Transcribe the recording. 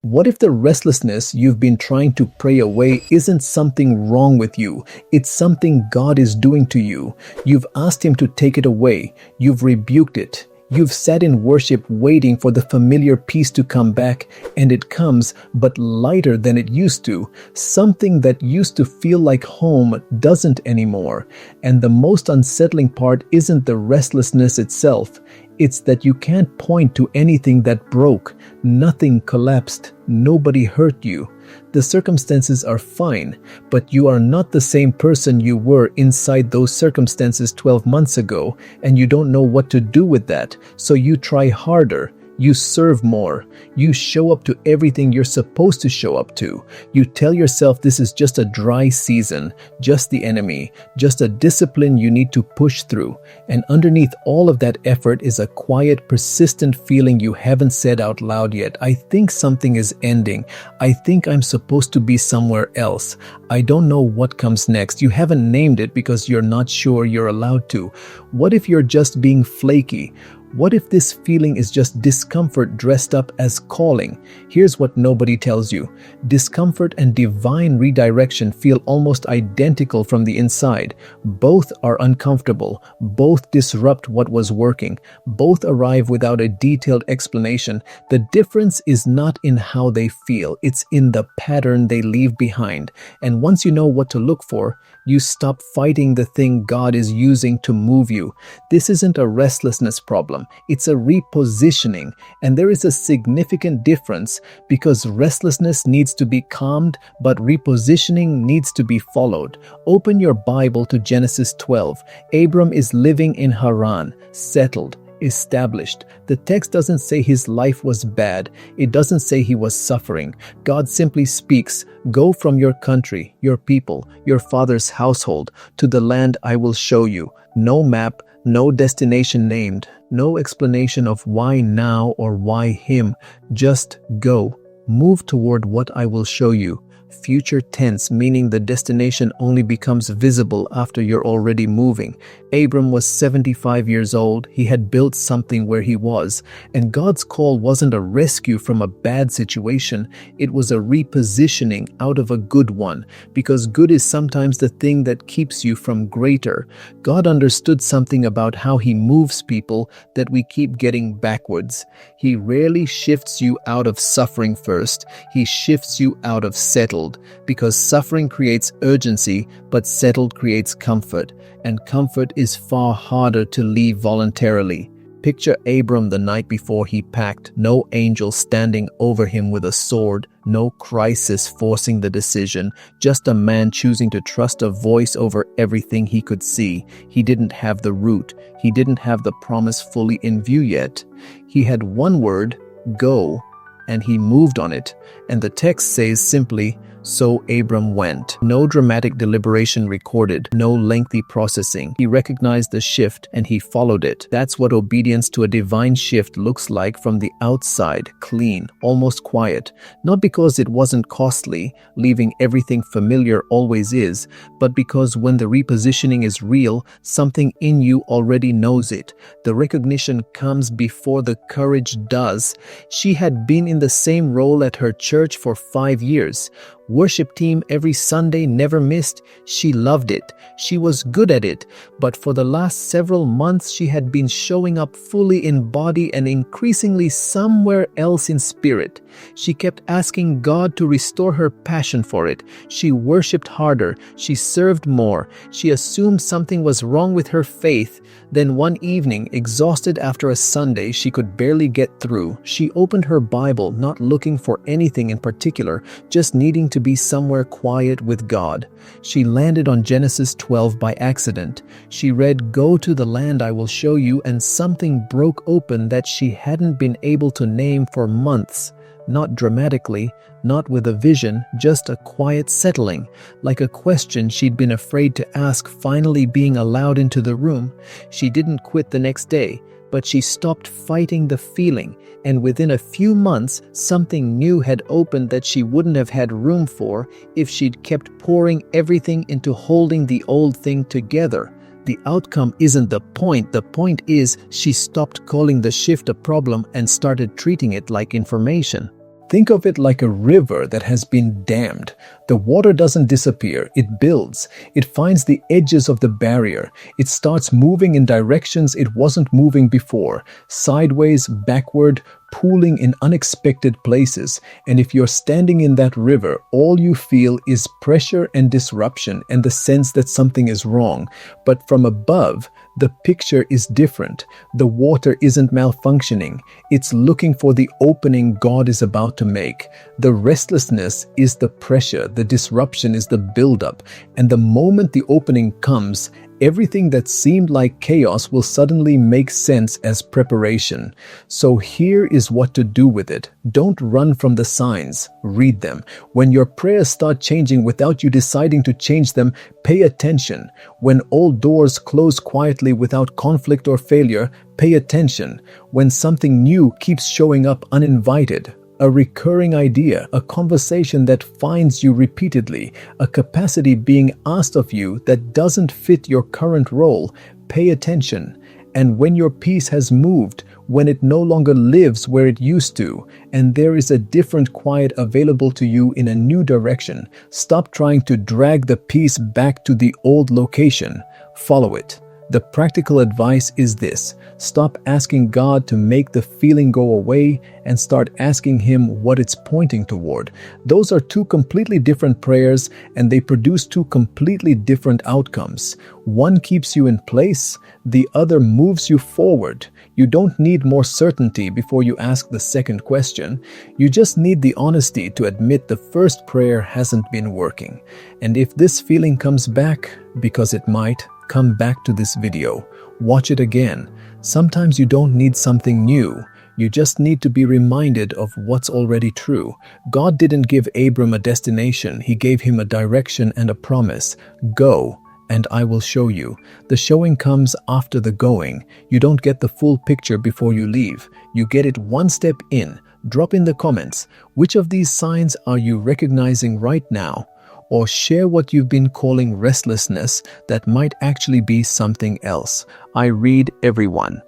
What if the restlessness you've been trying to pray away isn't something wrong with you? It's something God is doing to you. You've asked Him to take it away. You've rebuked it. You've sat in worship waiting for the familiar peace to come back, and it comes, but lighter than it used to. Something that used to feel like home doesn't anymore. And the most unsettling part isn't the restlessness itself. It's that you can't point to anything that broke. Nothing collapsed. Nobody hurt you. The circumstances are fine, but you are not the same person you were inside those circumstances 12 months ago, and you don't know what to do with that, so you try harder. You serve more. You show up to everything you're supposed to show up to. You tell yourself this is just a dry season, just the enemy, just a discipline you need to push through. And underneath all of that effort is a quiet, persistent feeling you haven't said out loud yet. I think something is ending. I think I'm supposed to be somewhere else. I don't know what comes next. You haven't named it because you're not sure you're allowed to. What if you're just being flaky? What if this feeling is just discomfort dressed up as calling? Here's what nobody tells you. Discomfort and divine redirection feel almost identical from the inside. Both are uncomfortable. Both disrupt what was working. Both arrive without a detailed explanation. The difference is not in how they feel. It's in the pattern they leave behind. And once you know what to look for, you stop fighting the thing God is using to move you. This isn't a restlessness problem. It's a repositioning, and there is a significant difference because restlessness needs to be calmed, but repositioning needs to be followed. Open your Bible to Genesis 12. Abram is living in Haran, settled, established. The text doesn't say his life was bad. It doesn't say he was suffering. God simply speaks, "Go from your country, your people, your father's household, to the land I will show you." No map, no destination named, no explanation of why now or why him. Just go. Move toward what I will show you. Future tense, meaning the destination only becomes visible after you're already moving. Abram was 75 years old. He had built something where he was, and God's call wasn't a rescue from a bad situation. It was a repositioning out of a good one, because good is sometimes the thing that keeps you from greater. God understood something about how He moves people that we keep getting backwards. He rarely shifts you out of suffering first. He shifts you out of settled. Because suffering creates urgency, but settled creates comfort, and comfort is far harder to leave voluntarily. Picture Abram the night before he packed. No angel standing over him with a sword, no crisis forcing the decision, just a man choosing to trust a voice over everything he could see. He didn't have the route. He didn't have the promise fully in view yet. He had one word, go, and he moved on it. And the text says simply, "So Abram went." No dramatic deliberation recorded, no lengthy processing. He recognized the shift and he followed it. That's what obedience to a divine shift looks like from the outside, clean, almost quiet. Not because it wasn't costly, leaving everything familiar always is, but because when the repositioning is real, something in you already knows it. The recognition comes before the courage does. She had been in the same role at her church for 5 years. Worship team every Sunday, never missed. She loved it. She was good at it. But for the last several months, she had been showing up fully in body and increasingly somewhere else in spirit. She kept asking God to restore her passion for it. She worshiped harder. She served more. She assumed something was wrong with her faith. Then one evening, exhausted after a Sunday she could barely get through, she opened her Bible, not looking for anything in particular, just needing to be somewhere quiet with God. She landed on Genesis 12 by accident. She read, "Go to the land I will show you," and something broke open that she hadn't been able to name for months. Not dramatically, not with a vision, just a quiet settling, like a question she'd been afraid to ask finally being allowed into the room. She didn't quit the next day, but she stopped fighting the feeling, and within a few months, something new had opened that she wouldn't have had room for if she'd kept pouring everything into holding the old thing together. The outcome isn't the point. The point is she stopped calling the shift a problem and started treating it like information. Think of it like a river that has been dammed. The water doesn't disappear, it builds. It finds the edges of the barrier. It starts moving in directions it wasn't moving before, sideways, backward, pooling in unexpected places. And if you're standing in that river, all you feel is pressure and disruption and the sense that something is wrong. But from above, the picture is different. The water isn't malfunctioning. It's looking for the opening God is about to make. The restlessness is the pressure. The disruption is the buildup. And the moment the opening comes, everything that seemed like chaos will suddenly make sense as preparation. So here is what to do with it. Don't run from the signs. Read them. When your prayers start changing without you deciding to change them, pay attention. When old doors close quietly without conflict or failure, pay attention. When something new keeps showing up uninvited, a recurring idea, a conversation that finds you repeatedly, a capacity being asked of you that doesn't fit your current role, pay attention. And when your peace has moved, when it no longer lives where it used to, and there is a different quiet available to you in a new direction, stop trying to drag the peace back to the old location. Follow it. The practical advice is this: stop asking God to make the feeling go away and start asking Him what it's pointing toward. Those are two completely different prayers, and they produce two completely different outcomes. One keeps you in place, the other moves you forward. You don't need more certainty before you ask the second question. You just need the honesty to admit the first prayer hasn't been working. And if this feeling comes back, because it might, come back to this video. Watch it again. Sometimes you don't need something new. You just need to be reminded of what's already true. God didn't give Abram a destination. He gave him a direction and a promise. Go, and I will show you. The showing comes after the going. You don't get the full picture before you leave. You get it one step in. Drop in the comments. Which of these signs are you recognizing right now? Or share what you've been calling restlessness that might actually be something else. I read everyone.